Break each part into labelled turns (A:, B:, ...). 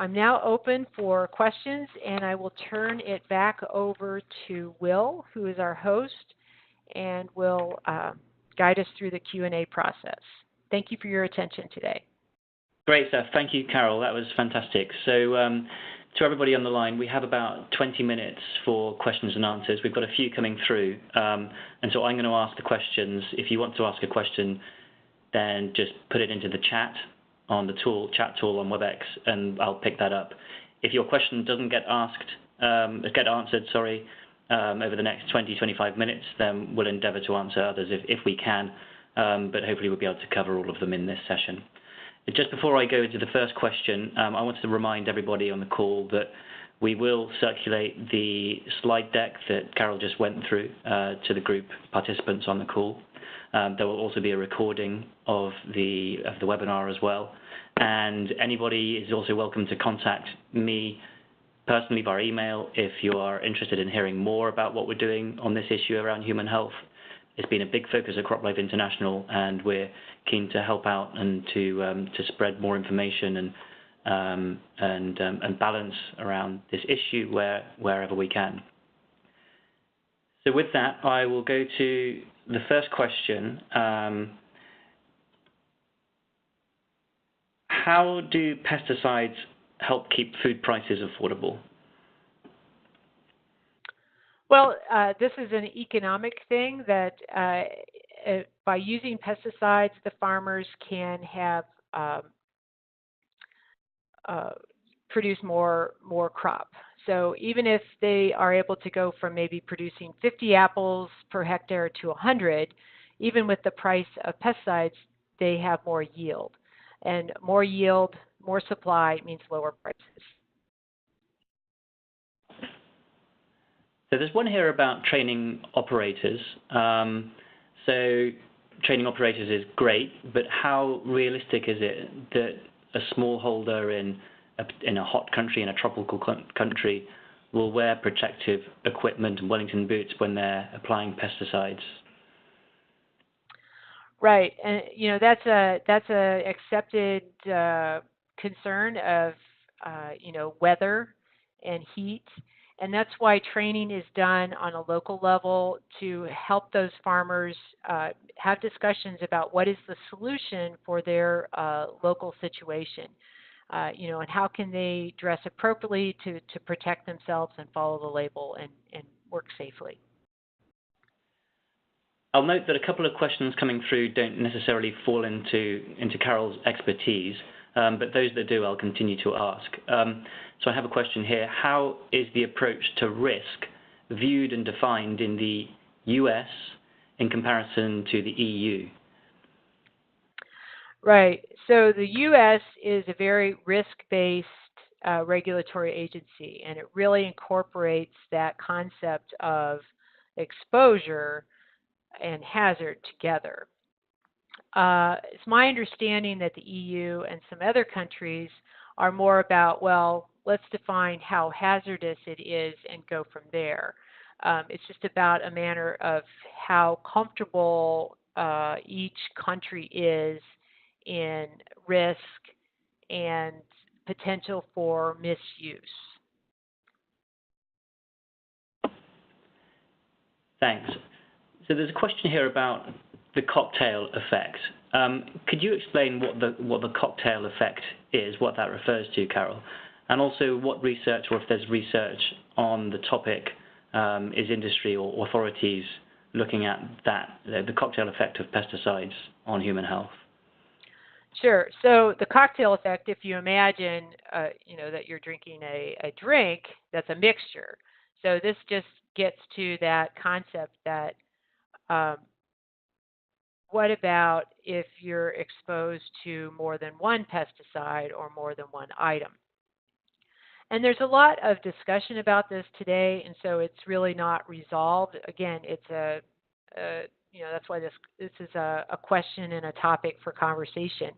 A: I'm now open for questions, and I will turn it back over to Will, who is our host, and will guide us through the Q&A process. Thank you for your attention today.
B: Great stuff. Thank you, Carol. That was fantastic. So to everybody on the line, we have about 20 minutes for questions and answers. We've got a few coming through. And so I'm going to ask the questions. If you want to ask a question, then just put it into the chat on the chat tool on WebEx, and I'll pick that up. If your question doesn't get answered, over the next 20-25 minutes, then we'll endeavour to answer others if we can, but hopefully we'll be able to cover all of them in this session. Just before I go into the first question, I wanted to remind everybody on the call that we will circulate the slide deck that Carol just went through to the group participants on the call. There will also be a recording of the webinar as well. And anybody is also welcome to contact me personally via email if you are interested in hearing more about what we're doing on this issue around human health. It's been a big focus at CropLife International, and we're keen to help out and to spread more information and balance around this issue wherever we can. So with that, I will go to the first question. How do pesticides help keep food prices affordable?
A: Well, this is an economic thing that by using pesticides, the farmers can have produce more crop. So even if they are able to go from maybe producing 50 apples per hectare to 100, even with the price of pesticides, they have more yield. And more yield, more supply means lower prices.
B: So there's one here about training operators. So training operators is great, but how realistic is it that a smallholder in a hot country, in a tropical country, will wear protective equipment and Wellington boots when they're applying pesticides?
A: Right, and that's a accepted concern of weather and heat, and that's why training is done on a local level to help those farmers have discussions about what is the solution for their local situation. And how can they dress appropriately to protect themselves and follow the label and work safely.
B: I'll note that a couple of questions coming through don't necessarily fall into Carol's expertise, but those that do, I'll continue to ask. So I have a question here. How is the approach to risk viewed and defined in the US in comparison to the EU?
A: Right. So the U.S. is a very risk-based regulatory agency, and it really incorporates that concept of exposure and hazard together. It's my understanding that the EU and some other countries are more about, well, let's define how hazardous it is and go from there. It's just about a manner of how comfortable each country is in risk and potential for misuse.
B: Thanks. So there's a question here about the cocktail effect. Could you explain what the cocktail effect is, what that refers to, Carol? And also what research, or if there's research on the topic, is industry or authorities looking at that, the cocktail effect of pesticides on human health?
A: Sure. So the cocktail effect, if you imagine, that you're drinking a drink that's a mixture. So this just gets to that concept that what about if you're exposed to more than one pesticide or more than one item? And there's a lot of discussion about this today, and so it's really not resolved. Again, it's that's why this is a question and a topic for conversation.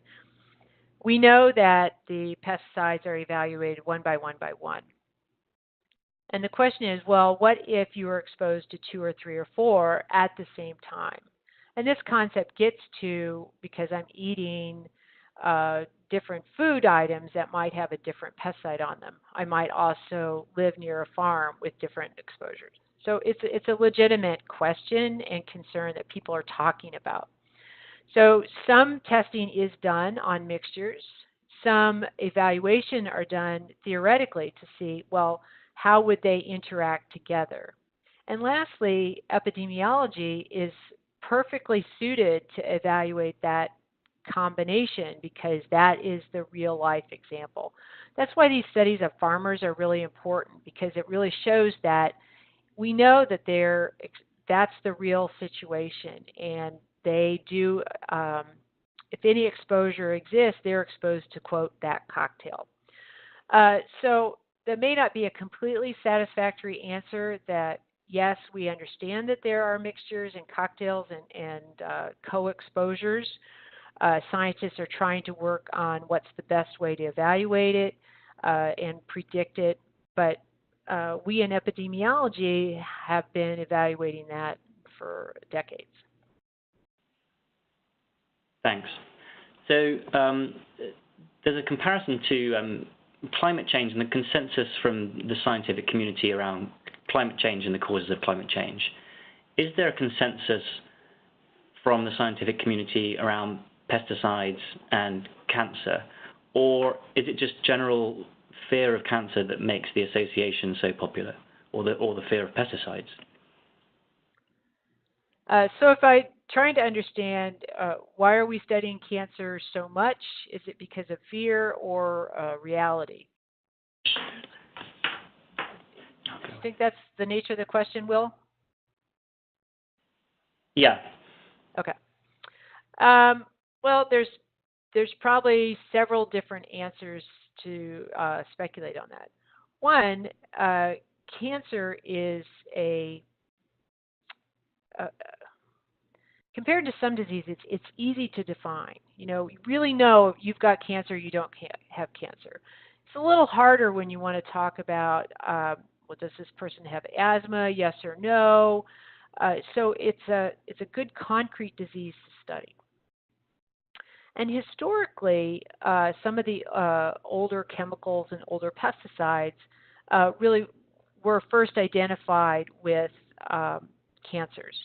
A: We know that the pesticides are evaluated one by one by one. And the question is, well, what if you were exposed to 2 or 3 or 4 at the same time? And this concept gets to, because I'm eating different food items that might have a different pesticide on them. I might also live near a farm with different exposures. So it's a legitimate question and concern that people are talking about. So some testing is done on mixtures. Some evaluation are done theoretically to see, well, how would they interact together? And lastly, epidemiology is perfectly suited to evaluate that combination because that is the real life example. That's why these studies of farmers are really important because it really shows that we know that that's the real situation and they do, if any exposure exists, they're exposed to, quote, that cocktail. So that may not be a completely satisfactory answer that, yes, we understand that there are mixtures and cocktails and co-exposures. Scientists are trying to work on what's the best way to evaluate it and predict it, but we in epidemiology have been evaluating that for decades.
B: Thanks. So there's a comparison to climate change and the consensus from the scientific community around climate change and the causes of climate change. Is there a consensus from the scientific community around pesticides and cancer, or is it just general fear of cancer that makes the association so popular, or the fear of pesticides?
A: So if I'm trying to understand why are we studying cancer so much, is it because of fear or reality? I think that's the nature of the question, Will?
B: Yeah.
A: Okay. Well, there's probably several different answers to speculate on that. One, cancer is compared to some diseases, it's easy to define. You really know if you've got cancer, you don't have cancer. It's a little harder when you want to talk about, well, does this person have asthma, yes or no? So it's a good concrete disease to study. And historically, some of the older chemicals and older pesticides really were first identified with cancers.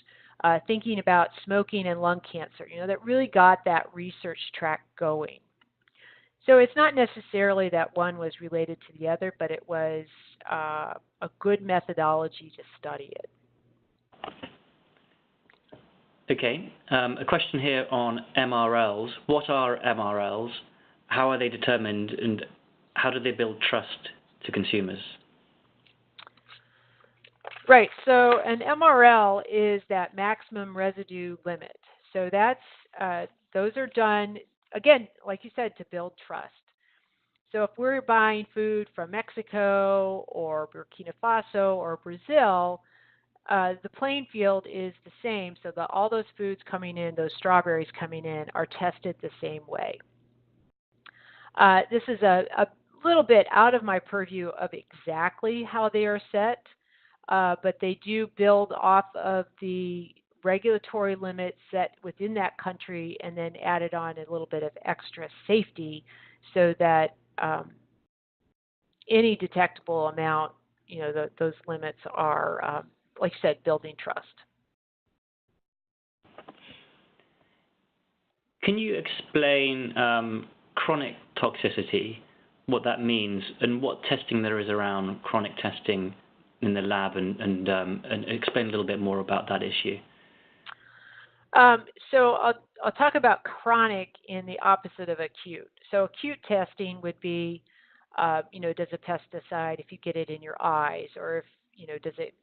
A: Thinking about smoking and lung cancer, that really got that research track going. So it's not necessarily that one was related to the other, but it was a good methodology to study it.
B: Okay, a question here on MRLs. What are MRLs? How are they determined, and how do they build trust to consumers?
A: Right, so an MRL is that maximum residue limit. So those are done, again, like you said, to build trust. So if we're buying food from Mexico or Burkina Faso or Brazil, the playing field is the same, so that all those foods coming in, those strawberries coming in, are tested the same way. This is a little bit out of my purview of exactly how they are set, but they do build off of the regulatory limits set within that country and then added on a little bit of extra safety so that any detectable amount, those limits are like I said, building trust.
B: Can you explain chronic toxicity, what that means, and what testing there is around chronic testing in the lab, and explain a little bit more about that issue?
A: So I'll talk about chronic in the opposite of acute. So acute testing would be, does a pesticide, if you get it in your eyes, or if, does it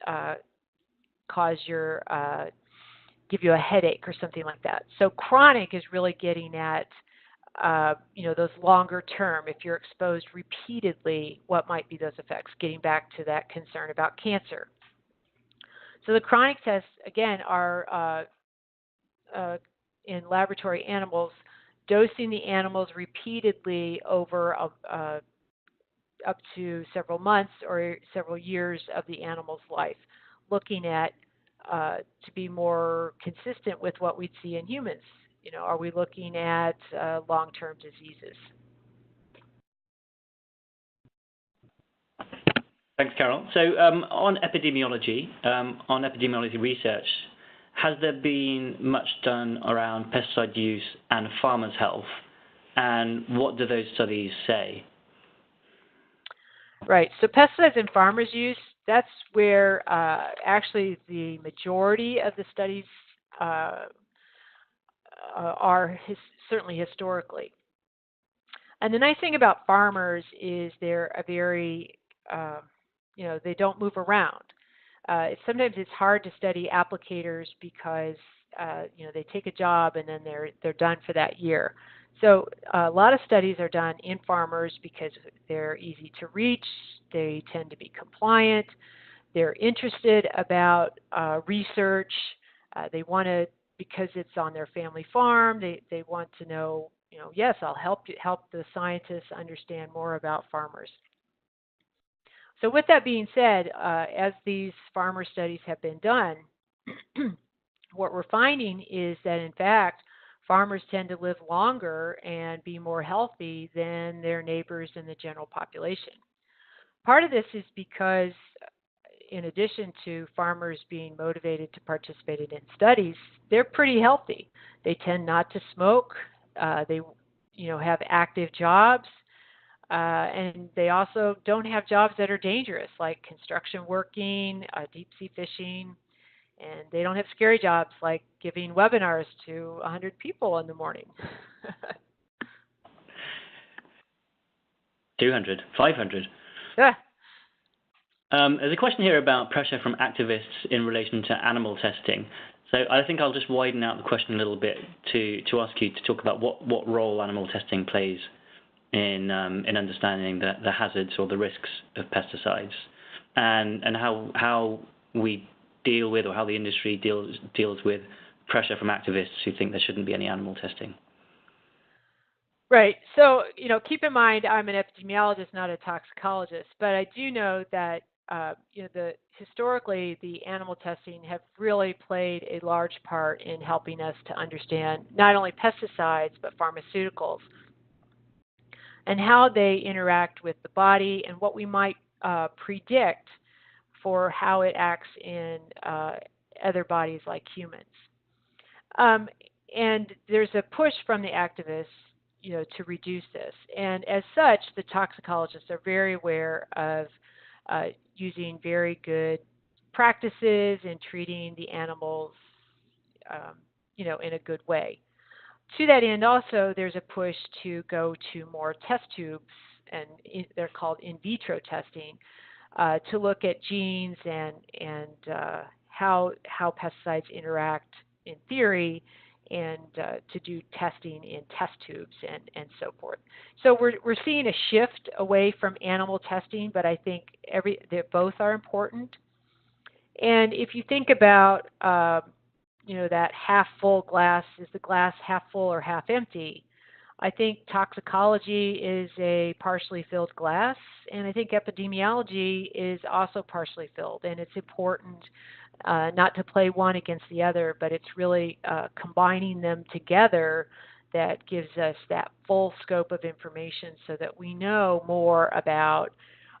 A: cause give you a headache or something like that. So chronic is really getting at, those longer term, if you're exposed repeatedly, what might be those effects, getting back to that concern about cancer. So the chronic tests, again, are in laboratory animals, dosing the animals repeatedly over up to several months or several years of the animal's life, looking at to be more consistent with what we'd see in humans. Are we looking at long-term diseases?
B: Thanks, Carol. So on epidemiology research, has there been much done around pesticide use and farmers' health? And what do those studies say?
A: Right. So pesticides and farmers' use, that's where actually the majority of the studies are certainly historically. And the nice thing about farmers is they're a very, they don't move around. Sometimes it's hard to study applicators because, they take a job and then they're done for that year. So a lot of studies are done in farmers because they're easy to reach. They tend to be compliant. They're interested about research. They want to, because it's on their family farm, they want to know, yes, I'll help the scientists understand more about farmers. So with that being said, as these farmer studies have been done, what we're finding is that, in fact, farmers tend to live longer and be more healthy than their neighbors in the general population. Part of this is because, in addition to farmers being motivated to participate in studies, they're pretty healthy. They tend not to smoke. They, have active jobs. And they also don't have jobs that are dangerous, like construction working, deep sea fishing, and they don't have scary jobs like giving webinars to 100 people in the morning.
B: 200, 500.
A: Yeah.
B: There's a question here about pressure from activists in relation to animal testing. So I think I'll just widen out the question a little bit to ask you to talk about what role animal testing plays in understanding the hazards or the risks of pesticides, and how we deal with, or how the industry deals with pressure from activists who think there shouldn't be any animal testing.
A: Right. So, keep in mind, I'm an epidemiologist, not a toxicologist, but I do know that, historically, the animal testing have really played a large part in helping us to understand not only pesticides, but pharmaceuticals, and how they interact with the body and what we might predict for how it acts in other bodies like humans. And there's a push from the activists, to reduce this. And as such, the toxicologists are very aware of using very good practices in treating the animals, in a good way. To that end, also, there's a push to go to more test tubes, and they're called in vitro testing, to look at genes and how pesticides interact in theory, and to do testing in test tubes and so forth. So we're seeing a shift away from animal testing, but I think they both are important. And if you think about that half full glass, is the glass half full or half empty? I think toxicology is a partially filled glass, and I think epidemiology is also partially filled. And it's important not to play one against the other, but it's really combining them together that gives us that full scope of information so that we know more about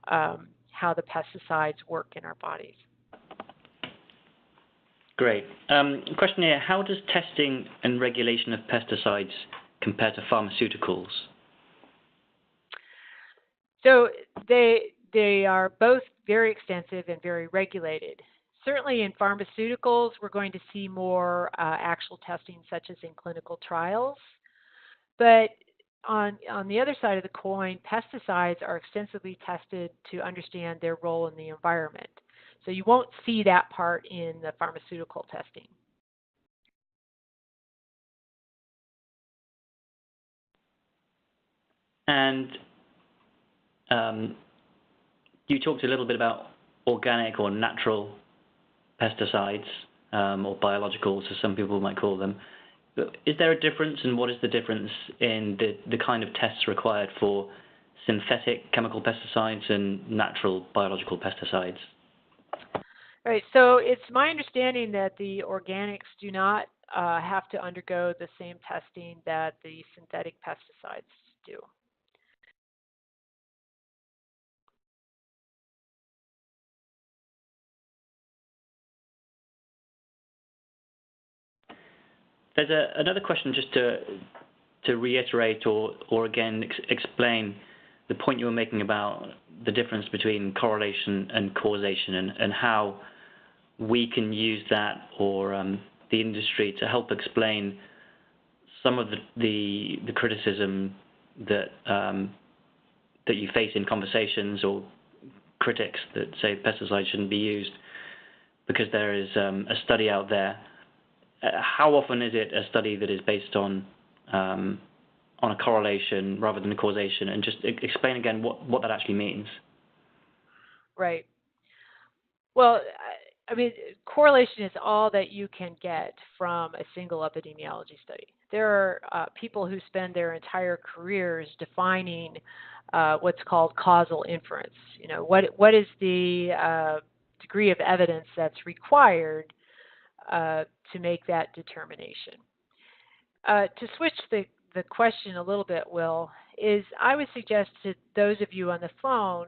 A: how the pesticides work in our bodies.
B: Great. Question here, how does testing and regulation of pesticides compare to pharmaceuticals?
A: So they are both very extensive and very regulated. Certainly in pharmaceuticals, we're going to see more actual testing, such as in clinical trials. But on the other side of the coin, pesticides are extensively tested to understand their role in the environment. So you won't see that part in the pharmaceutical testing.
B: And you talked a little bit about organic or natural pesticides, or biologicals, as some people might call them. Is there a difference, and what is the difference in the kind of tests required for synthetic chemical pesticides and natural biological pesticides?
A: Right. So it's my understanding that the organics do not have to undergo the same testing that the synthetic pesticides do.
B: There's another question just to reiterate or again explain the point you were making about the difference between correlation and causation and how we can use that or the industry to help explain some of the criticism that that you face in conversations or critics that say pesticides shouldn't be used because there is a study out there. How often is it a study that is based on a correlation rather than a causation? And just explain again what that actually means.
A: Right. Well, I mean, correlation is all that you can get from a single epidemiology study. There are people who spend their entire careers defining what's called causal inference. You know, what is the degree of evidence that's required to make that determination? To switch the question a little bit, Will, is I would suggest to those of you on the phone,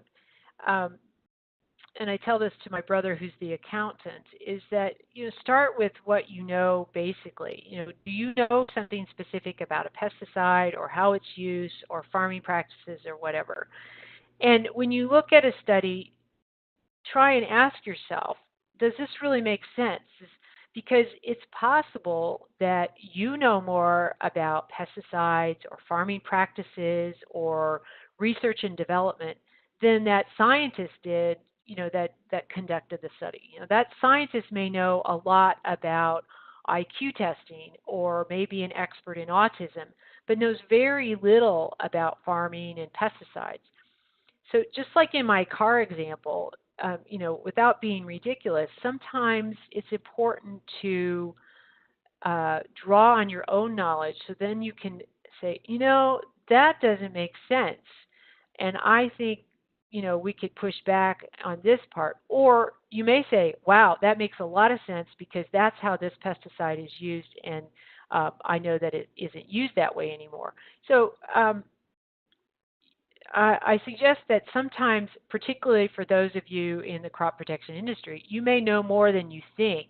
A: and I tell this to my brother who's the accountant, is that you know, start with what you know basically. You know, do you know something specific about a pesticide or how it's used or farming practices or whatever? And when you look at a study, try and ask yourself, does this really make sense? Because it's possible that you know more about pesticides or farming practices or research and development than that scientist did, you know, that conducted the study. You know, that scientist may know a lot about IQ testing or maybe an expert in autism, but knows very little about farming and pesticides. So just like in my car example, you know, without being ridiculous, sometimes it's important to draw on your own knowledge so then you can say, you know, that doesn't make sense. And I think, you know, we could push back on this part. Or you may say, wow, that makes a lot of sense because that's how this pesticide is used, and I know that it isn't used that way anymore. So I suggest that sometimes, particularly for those of you in the crop protection industry, you may know more than you think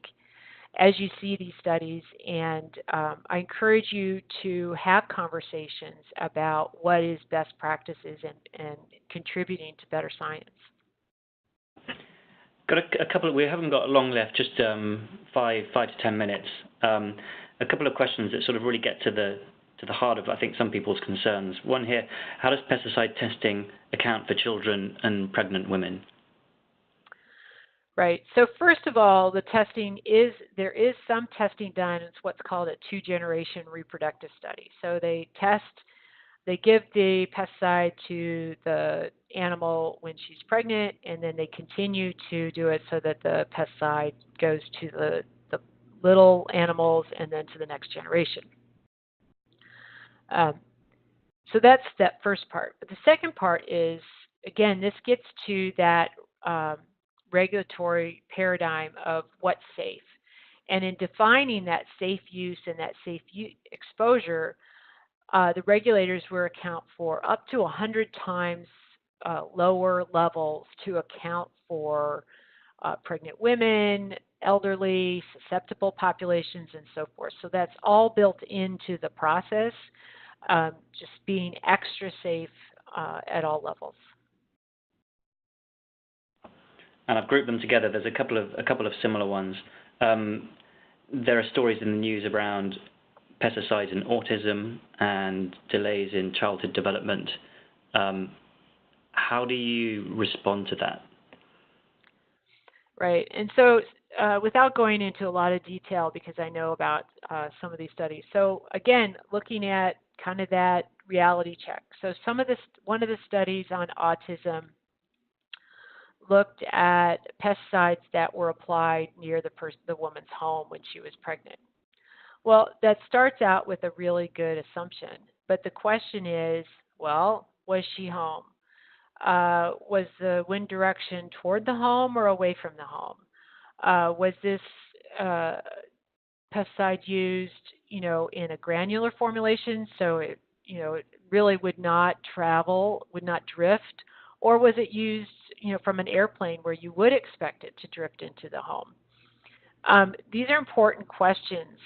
A: as you see these studies, and I encourage you to have conversations about what is best practices and contributing to better science.
B: Got a couple. We haven't got long left. Just 5 to 10 minutes. A couple of questions that sort of really get to the heart of, I think, some people's concerns. One here: how does pesticide testing account for children and pregnant women?
A: Right. So first of all, the testing is, there is some testing done. It's what's called a two-generation reproductive study. So they give the pesticide to the animal when she's pregnant, and then they continue to do it so that the pesticide goes to the little animals and then to the next generation. So that's that first part. But the second part is, again, this gets to that regulatory paradigm of what's safe. And in defining that safe use and that safe exposure, the regulators will account for up to 100 times lower levels to account for pregnant women, elderly, susceptible populations, and so forth. So that's all built into the process, just being extra safe at all levels.
B: And I've grouped them together. There's a couple of similar ones. There are stories in the news around pesticides in autism and delays in childhood development. How do you respond to that?
A: Right. And so without going into a lot of detail, because I know about some of these studies. So again, looking at kind of that reality check. So one of the studies on autism looked at pesticides that were applied near the woman's home when she was pregnant. Well, that starts out with a really good assumption, but the question is, well, was she home? Was the wind direction toward the home or away from the home? Was this pesticide used, in a granular formulation, so it really would not travel, would not drift, or was it used, from an airplane where you would expect it to drift into the home? These are important questions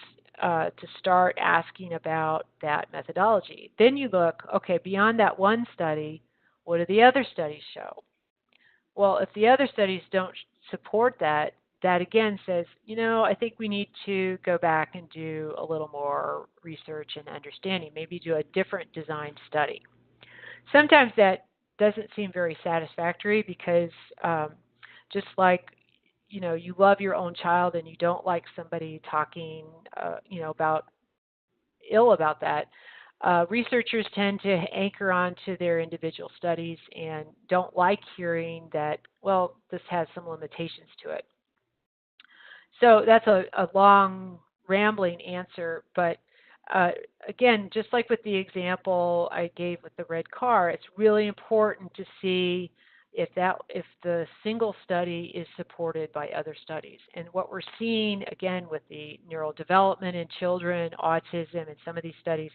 A: to start asking about that methodology. Then you look, okay, beyond that one study, what do the other studies show? Well, if the other studies don't support that, that again says, I think we need to go back and do a little more research and understanding, maybe do a different design study. Sometimes that doesn't seem very satisfactory because just like you love your own child and you don't like somebody talking about ill about that, researchers tend to anchor on to their individual studies and don't like hearing that, well, this has some limitations to it. So that's a long, rambling answer, but again, just like with the example I gave with the red car, it's really important to see if the single study is supported by other studies. And what we're seeing, again, with the neural development in children, autism, and some of these studies,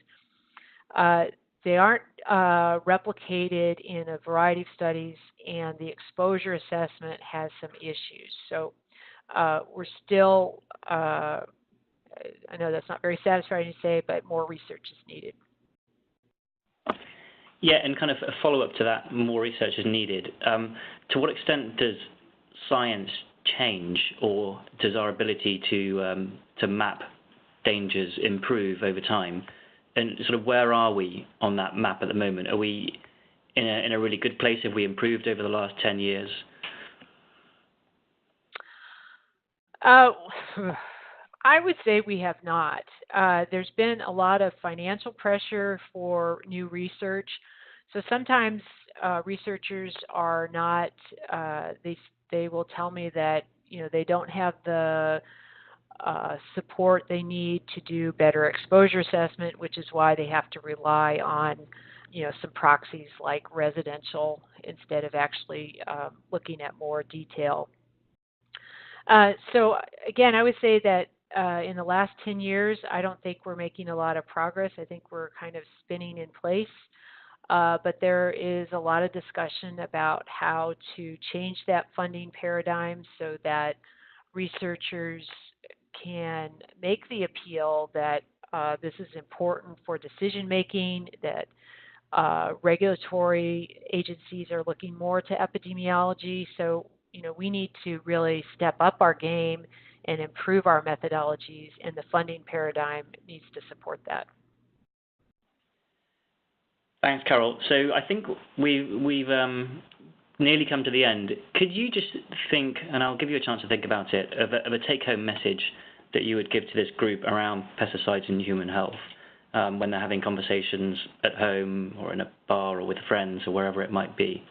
A: they aren't replicated in a variety of studies, and the exposure assessment has some issues. So we're still, I know that's not very satisfying to say, but more research is needed.
B: Yeah, and kind of a follow-up to that, more research is needed. To what extent does science change, or does our ability to map dangers improve over time? And sort of where are we on that map at the moment? Are we in a really good place? Have we improved over the last 10 years?
A: I would say we have not. There's been a lot of financial pressure for new research. So sometimes researchers are not, they will tell me that, they don't have the support they need to do better exposure assessment, which is why they have to rely on, some proxies like residential instead of actually looking at more detail. So again, I would say that in the last 10 years, I don't think we're making a lot of progress. I think we're kind of spinning in place. But there is a lot of discussion about how to change that funding paradigm so that researchers can make the appeal that this is important for decision making, that regulatory agencies are looking more to epidemiology. So, we need to really step up our game and improve our methodologies, and the funding paradigm needs to support that.
B: Thanks, Carol. So I think we've nearly come to the end. Could you just think, and I'll give you a chance to think about it, of a take-home message that you would give to this group around pesticides in human health when they're having conversations at home or in a bar or with friends or wherever it might be?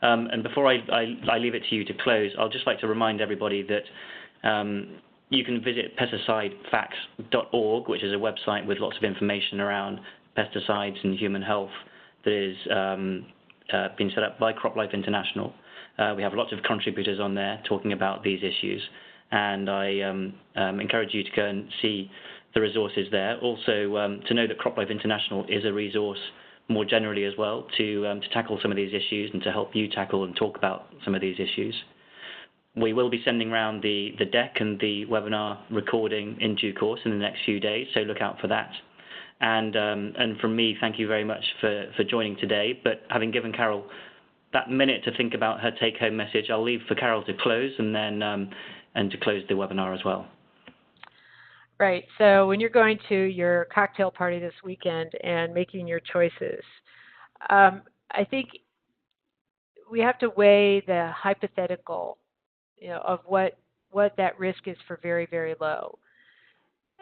B: And before I leave it to you to close, I'll just like to remind everybody that you can visit pesticidefacts.org, which is a website with lots of information around pesticides and human health that is been set up by CropLife International. We have lots of contributors on there talking about these issues, and I encourage you to go and see the resources there. Also, to know that CropLife International is a resource more generally as well to tackle some of these issues and to help you tackle and talk about some of these issues. We will be sending around the deck and the webinar recording in due course in the next few days, so look out for that. And from me, thank you very much for joining today. But having given Carol that minute to think about her take-home message, I'll leave for Carol to close and then and to close the webinar as well.
A: Right. So when you're going to your cocktail party this weekend and making your choices, I think we have to weigh the hypothetical, of what that risk is for very, very low,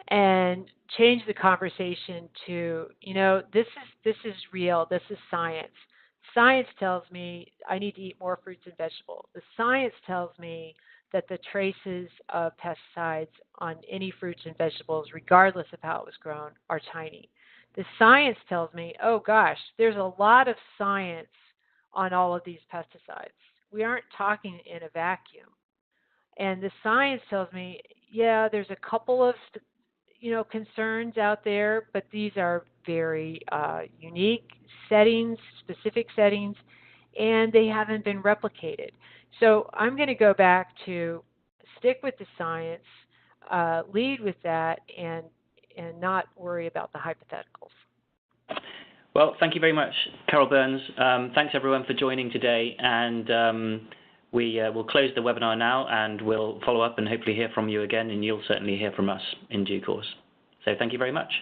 A: and change the conversation to, this is real. This is science. Science tells me I need to eat more fruits and vegetables. The science tells me that the traces of pesticides on any fruits and vegetables, regardless of how it was grown, are tiny. The science tells me, oh gosh, there's a lot of science on all of these pesticides. We aren't talking in a vacuum. And the science tells me, yeah, there's a couple of concerns out there, but these are very unique settings, specific settings, and they haven't been replicated. So I'm going to go back to stick with the science, lead with that, and not worry about the hypotheticals.
B: Well, thank you very much, Carol Burns. Thanks everyone for joining today, and we will close the webinar now, and we'll follow up and hopefully hear from you again, and you'll certainly hear from us in due course. So thank you very much.